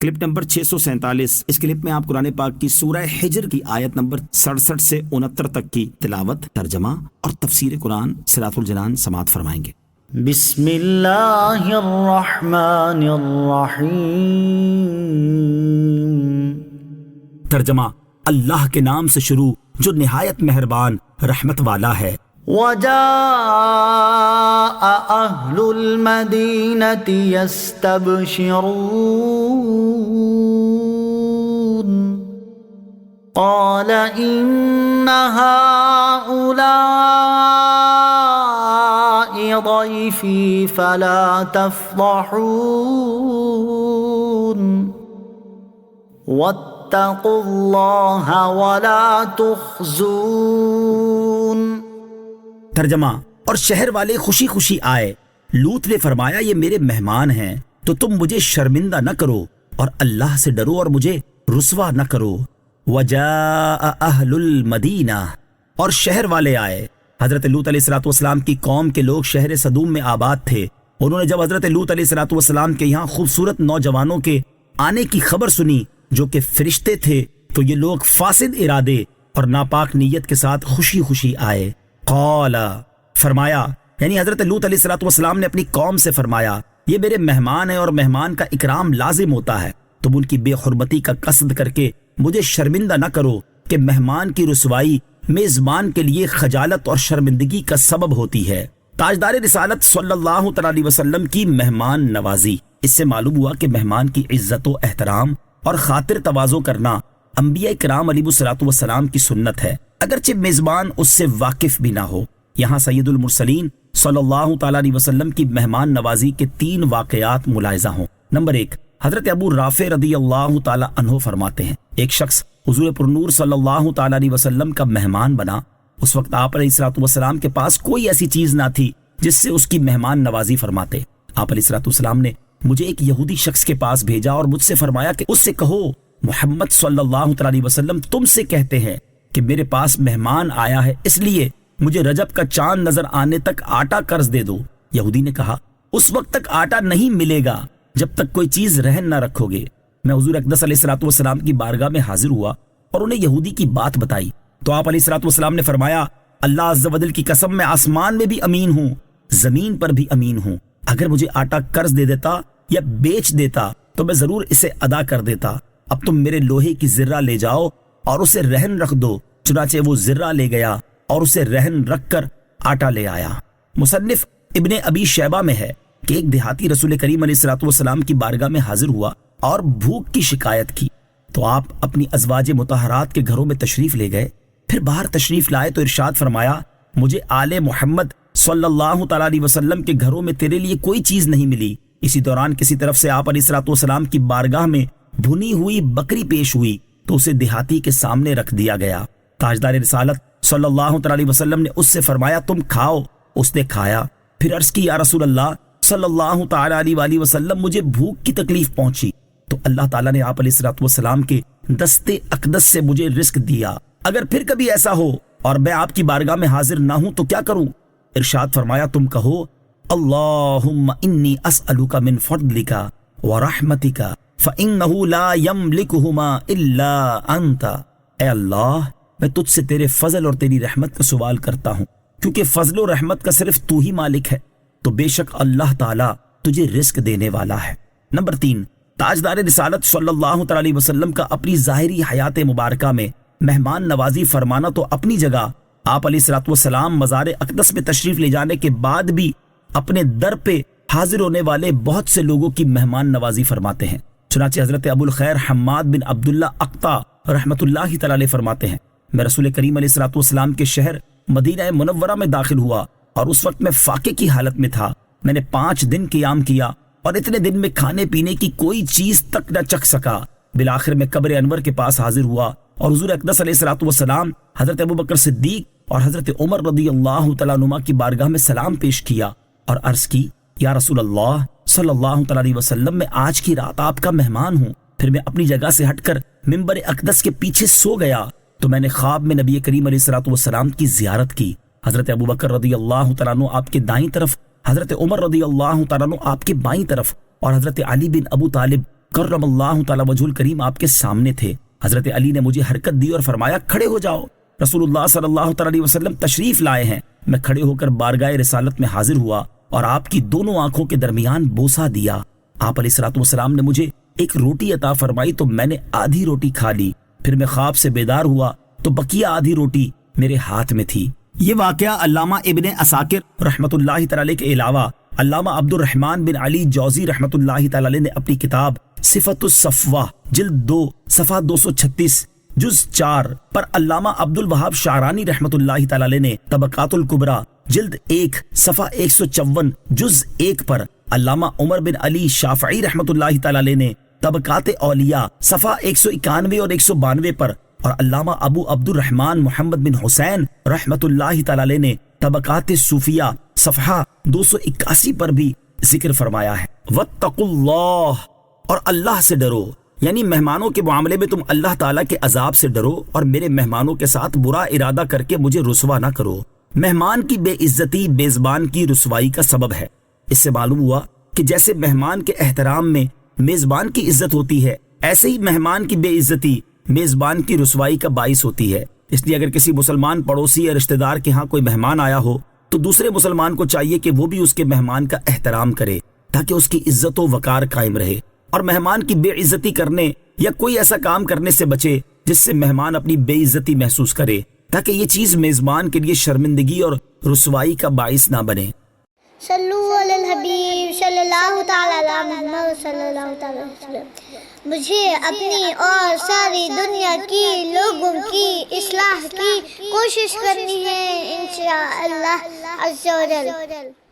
Clip number 647۔ اس clip میں آپ قرآن پاک کی سورہ حجر کی آیت نمبر 67 سے 69 تک کی تلاوت، ترجمہ اور تفسیر قرآن صراط الجنان سماعت فرمائیں گے۔ بسم اللہ الرحمن الرحیم۔ ترجمہ، اللہ کے نام سے شروع جو نہایت مہربان رحمت والا ہے۔ وجاء اہل المدینۃ یستبشرون قال ان هؤلاء ضیفی فلا تفضحون واتقوا اللہ ولا تخزون۔ ترجمہ، اور شہر والے خوشی خوشی آئے۔ لوط نے فرمایا یہ میرے مہمان ہیں تو تم مجھے شرمندہ نہ کرو اور اللہ سے ڈرو اور مجھے رسوا نہ کرو۔ وجاء اہل المدینہ، اور شہر والے آئے۔ حضرت لوط علیہ السلام کی قوم کے لوگ شہر صدوم میں آباد تھے۔ انہوں نے جب حضرت لوط علیہ السلام کے یہاں خوبصورت نوجوانوں کے آنے کی خبر سنی جو کہ فرشتے تھے، تو یہ لوگ فاسد ارادے اور ناپاک نیت کے ساتھ خوشی خوشی آئے۔ قال، فرمایا، یعنی حضرت لوط علیہ السلام نے اپنی قوم سے فرمایا یہ میرے مہمان ہیں اور مہمان کا اکرام لازم ہوتا ہے، تم ان کی بے حرمتی کا قصد کر کے مجھے شرمندہ نہ کرو کہ مہمان کی رسوائی میزبان کے لیے خجالت اور شرمندگی کا سبب ہوتی ہے۔ تاجدار رسالت صلی اللہ تعالی وسلم کی مہمان نوازی۔ اس سے معلوم ہوا کہ مہمان کی عزت و احترام اور خاطر تواضع کرنا انبیاء کرام علیہ السلام کی سنت ہے، اگرچہ میزبان اس سے واقف بھی نہ ہو۔ یہاں سید المرسلین صلی اللہ تعالی علیہ وسلم کی مہمان نوازی کے 3 واقعات ملاحظہ ہوں۔ نمبر 1، حضرت ابو رافع رضی اللہ تعالی عنہ فرماتے ہیں ایک شخص حضور پرنور صلی اللہ تعالی علیہ وسلم کا مہمان بنا۔ اس وقت آپ علیہ السلام کے پاس کوئی ایسی چیز نہ تھی جس سے اس کی مہمان نوازی فرماتے۔ آپ علیہ السلام نے مجھے ایک یہودی شخص کے پاس بھیجا اور مجھ سے فرمایا کہ اس سے کہو محمد صلی اللہ علیہ وسلم تم سے کہتے ہیں کہ میرے پاس مہمان آیا ہے، اس لیے مجھے رجب کا چاند نظر آنے تک آٹا قرض دے دو۔ یہودی نے کہا اس وقت تک آٹا نہیں ملے گا جب تک کوئی چیز رہن نہ رکھو گے۔ میں حضور اقدس علیہ السلام کی بارگاہ میں حاضر ہوا اور انہیں یہودی کی بات بتائی تو آپ علیہ السلام نے فرمایا اللہ عز و جل کی قسم میں آسمان میں بھی امین ہوں، زمین پر بھی امین ہوں، اگر مجھے آٹا قرض دے دیتا یا بیچ دیتا تو میں ضرور اسے ادا کر دیتا۔ اب تم میرے لوہے کی زرہ لے جاؤ اور اسے رہن رکھ دو۔ چنانچہ وہ زرہ لے گیا اور اسے رہن رکھ کر آٹا لے آیا۔ مصنف ابن ابی شیبہ میں ہے کہ ایک دیہاتی رسول کریم علیہ السلام کی بارگاہ میں حاضر ہوا اور بھوک کی شکایت کی تو آپ اپنی ازواج مطہرات کے گھروں میں تشریف لے گئے۔ پھر باہر تشریف لائے تو ارشاد فرمایا مجھے آل محمد صلی اللہ تعالی علیہ وسلم کے گھروں میں تیرے لیے کوئی چیز نہیں ملی۔ اسی دوران کسی طرف سے آپ علیہ السلام کی بارگاہ میں بھنی ہوئی بکری پیش ہوئی تو اسے دیہاتی کے سامنے رکھ دیا گیا۔ تاجدار رسالت صلی اللہ علیہ وسلم نے اس سے فرمایا تم کھاؤ۔ اس نے کھایا، پھر عرض کی یا رسول اللہ صلی اللہ تعالی علیہ وسلم مجھے بھوک کی تکلیف پہنچی تو اللہ تعالیٰ نے آپ علیہ السلام کے دستے اقدس سے مجھے رزق دیا، اگر پھر کبھی ایسا ہو اور میں آپ کی بارگاہ میں حاضر نہ ہوں تو کیا کروں؟ ارشاد فرمایا تم کہو اللہم انی اسألک من فضلک ورحمتک فإنہ لا یملکہما الا انت۔ اے اللہ میں تجھ سے تیرے فضل اور تیری رحمت کا سوال کرتا ہوں کیونکہ فضل و رحمت کا صرف تو ہی مالک ہے، تو بے شک اللہ تعالیٰ تجھے رزق دینے والا ہے۔ نمبر 3، تاجدار رسالت صلی اللہ علیہ وسلم کا اپنی ظاہری حیات مبارکہ میں مہمان نوازی فرمانا تو اپنی جگہ، آپ علیہ السلام مزار اقدس میں تشریف لے جانے کے بعد بھی اپنے در پہ حاضر ہونے والے بہت سے لوگوں کی مہمان نوازی فرماتے ہیں۔ چنانچہ حضرت ابو الخیر حماد بن عبداللہ اقطع رحمۃ اللہ تعالی علیہ فرماتے ہیں میں رسول کریم علیہ السلام کے شہر مدینہ منورہ میں داخل ہوا اور اس وقت میں فاقے کی حالت میں تھا۔ میں نے 5 دن قیام کیا اور اتنے دن میں کھانے پینے کی کوئی چیز تک نہ چکھ سکا۔ بالآخر میں قبر انور کے پاس حاضر ہوا اور حضور اقدس علیہ السلام، حضرت ابوبکر صدیق اور حضرت عمر رضی اللہ تعالیٰ عنہما کی بارگاہ میں سلام پیش کیا اور عرض کی یا رسول اللہ صلی اللہ تعالیٰ علیہ وسلم میں آج کی رات آپ کا مہمان ہوں۔ پھر میں اپنی جگہ سے ہٹ کر منبر اقدس کے پیچھے سو گیا تو میں نے خواب میں نبی کریم علیہ السلام کی زیارت کی۔ حضرت ابوبکر رضی اللہ تعالیٰ عنہ آپ کے دائیں طرف، حضرت عمر رضی اللہ تعالیٰ عنہ آپ کے بائیں طرف اور حضرت علی بن ابو طالب کرم اللہ تعالی وجہ الکریم آپ کے سامنے تھے۔ حضرت علی نے مجھے حرکت دی اور فرمایا کھڑے ہو جاؤ، رسول اللہ صلی اللہ تعالی علیہ وسلم تشریف لائے ہیں۔ میں کھڑے ہو کر بارگاہ رسالت میں حاضر ہوا اور آپ کی دونوں آنکھوں کے درمیان بوسہ دیا۔ آپ علیہ الصلوۃ والسلام نے مجھے ایک روٹی عطا فرمائی تو میں نے آدھی روٹی کھا لی، پھر میں خواب سے بیدار ہوا تو بقیہ آدھی روٹی میرے ہاتھ میں تھی۔ یہ واقعہ علامہ ابن عساکر رحمۃ اللہ تعالی کے علاوہ علامہ عبد الرحمن بن علی جوزی رحمۃ اللہ تعالی نے اپنی کتاب صفت الصفوہ جلد 2 صفحہ 236 جز 4 پر، علامہ عبد الوہاب شعرانی رحمۃ اللہ تعالی نے طبقات الکبریٰ جلد 1 صفحہ 154 جز 1 پر، علامہ عمر بن علی شافعی رحمۃ اللہ تعالی نے طبقات اولیاء صفحہ 191 اور 192 پر، اور علامہ ابو عبد الرحمن محمد بن حسین رحمۃ اللہ تعالی نے طبقات صوفیہ صفحہ 281 پر بھی ذکر فرمایا ہے۔ واتقوا اللہ، اور اللہ سے ڈرو، یعنی مہمانوں کے معاملے میں تم اللہ تعالیٰ کے عذاب سے ڈرو اور میرے مہمانوں کے ساتھ برا ارادہ کر کے مجھے رسوا نہ کرو۔ مہمان کی بے عزتی میزبان کی رسوائی کا سبب ہے۔ اس سے معلوم ہوا کہ جیسے مہمان کے احترام میں میزبان کی عزت ہوتی ہے، ایسے ہی مہمان کی بے عزتی میزبان کی رسوائی کا باعث ہوتی ہے۔ اس لیے اگر کسی مسلمان پڑوسی یا رشتہ دار کے ہاں کوئی مہمان آیا ہو تو دوسرے مسلمان کو چاہیے کہ وہ بھی اس کے مہمان کا احترام کرے تاکہ اس کی عزت و وقار قائم رہے، اور مہمان کی بے عزتی کرنے یا کوئی ایسا کام کرنے سے بچے جس سے مہمان اپنی بے عزتی محسوس کرے، تاکہ یہ چیز میزبان کے لیے شرمندگی اور رسوائی کا باعث نہ بنے۔ صلو علی الحبیب صلی اللہ تعالی علی محمد صلی اللہ تعالی علیہ وسلم۔ مجھے اپنی اور ساری دنیا کی لوگوں کی اصلاح کی کوشش کرنی ہے انشاءاللہ عز و جل۔